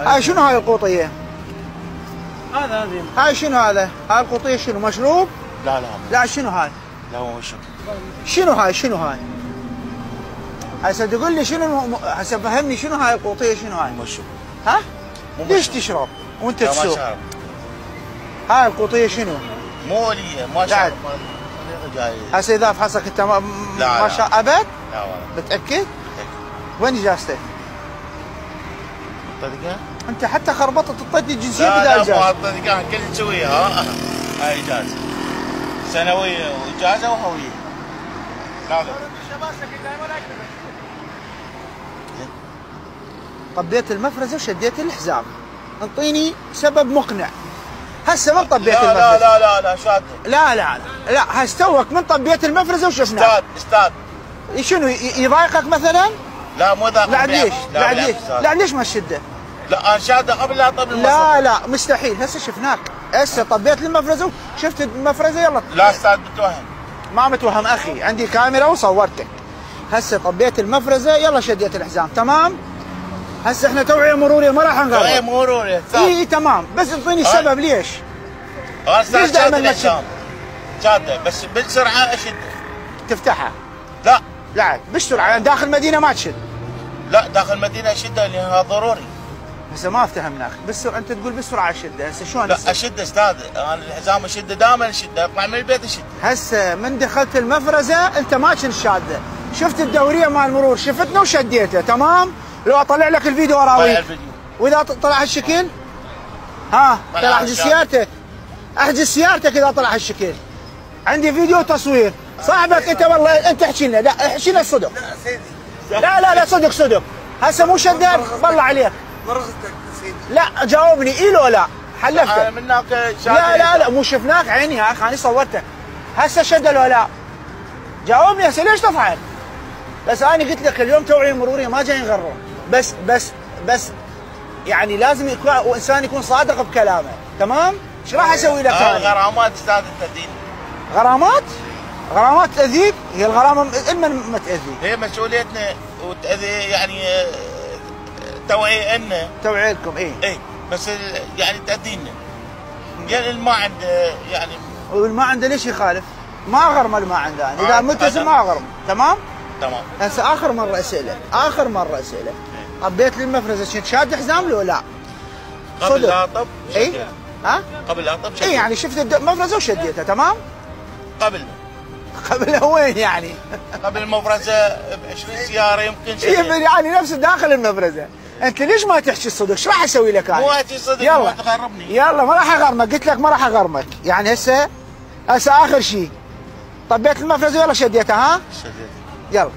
هاي شنو هاي القوطيه؟ هذه هاي شنو هذا؟ هاي القوطيه شنو مشروب؟ لا لا شنو هاي؟ لا مو مشروب. شنو هاي؟ هسه تقول لي شنو هسه فهمني شنو هاي القوطيه شنو هاي؟ مشروب. ها؟ ليش تشرب وانت لا ما تسوق؟ شرب. هاي القوطيه شنو؟ مو لي ما شرب. جاي. هسه اذا فحصك انت ما لا شاء ابد؟ لا والله. متاكد؟ وين اجازتك؟ طريقة؟ انت حتى خربطت اعطيتني الجنسيه لا بدال لا اجازه. مو الطريقة كل نسويها. هاي اجازة. سنوية واجازة وهوية. لازم. طبيت المفرزه وشديت الحزام. انطيني سبب مقنع. هسه من طبيت المفرزه؟ لا شاد. لا هستوك من طبيت المفرزه وشفناه. استاذ. شنو يضايقك مثلا؟ لا مو ذاك. لا ليش ما تشده؟ لا انا شاده قبل لا اطب المفرزه. لا مستحيل هسه شفناك. هسه طبيت المفرزه شفت المفرزه يلا. لا استاذ متوهم. ما متوهم اخي، عندي كاميرا وصورتك. هسه طبيت المفرزه يلا شديت الحزام تمام؟ هسه احنا توعيه مروريه ما راح نغرب. توعيه مروريه اي تمام، بس انطيني السبب ليش؟ ليش دائما ما تشد؟ شاده بس بالسرعه اشد. تفتحها؟ لا بالسرعه يعني داخل المدينه ما تشد. لا داخل المدينه اشدها لانها ضروري. هسه ما افتهمناك، بالسرعه انت تقول بالسرعه اشد، هسه شلون؟ لا اشد استاذ، انا الحزام اشده دائما اشده، اطلع من البيت اشد. هسه من دخلت المفرزه انت ما كنت شاده، شفت الدوريه مال المرور شفتنا وشديته تمام؟ لو اطلع لك الفيديو اراويك. واذا طلع هالشكل ها طلع احجز سيارتك، احجز سيارتك اذا طلع هالشكل. عندي فيديو تصوير، صاحبك انت والله انت احكي لنا، لا احكي لنا الصدق. لا سيدي لا صدق هسه مو شدان بالله عليك. مرغتك سيدي. لا جاوبني اي لو لا حلفتك. انا منك لا مو شفناك عيني يا اخي انا صورتك. هسه شد لو لا؟ جاوبني هسه ليش تفعل؟ بس انا قلت لك اليوم توعيه مروريه ما جاي نغرر، بس يعني لازم يكون انسان يكون صادق بكلامه، تمام؟ ايش راح اسوي لك انا؟ غرامات استاذ التدين. غرامات تاذيك؟ هي الغرامه من ما تاذيك؟ هي مسؤوليتنا وتاذي يعني توعيه لنا. توعيه لكم اي بس يعني تاذينا. يعني ما عنده يعني والما عنده ليش يخالف؟ ما اغرم اللي ما عنده، يعني اذا ملتزم ما اغرم، تمام؟ هسه اخر مره اسالك، طبيت لي المفرزه كنت شاد حزام لو لا؟ قبل لا اطب اي ها؟ قبل لا اطب اي يعني شفت المفرزه وشديتها تمام؟ قبل وين يعني؟ قبل المفرزه ب 20 سياره يمكن شيء. يعني نفس داخل المفرزه. انت ليش ما تحكي الصدق؟ ايش راح اسوي لك انا؟ مو احكي صدق يلا تغربني. يلا ما راح اغرمك، قلت لك ما راح اغرمك، يعني هسه اخر شيء طبيت المفرزه يلا شديتها ها؟ شديتها يلا.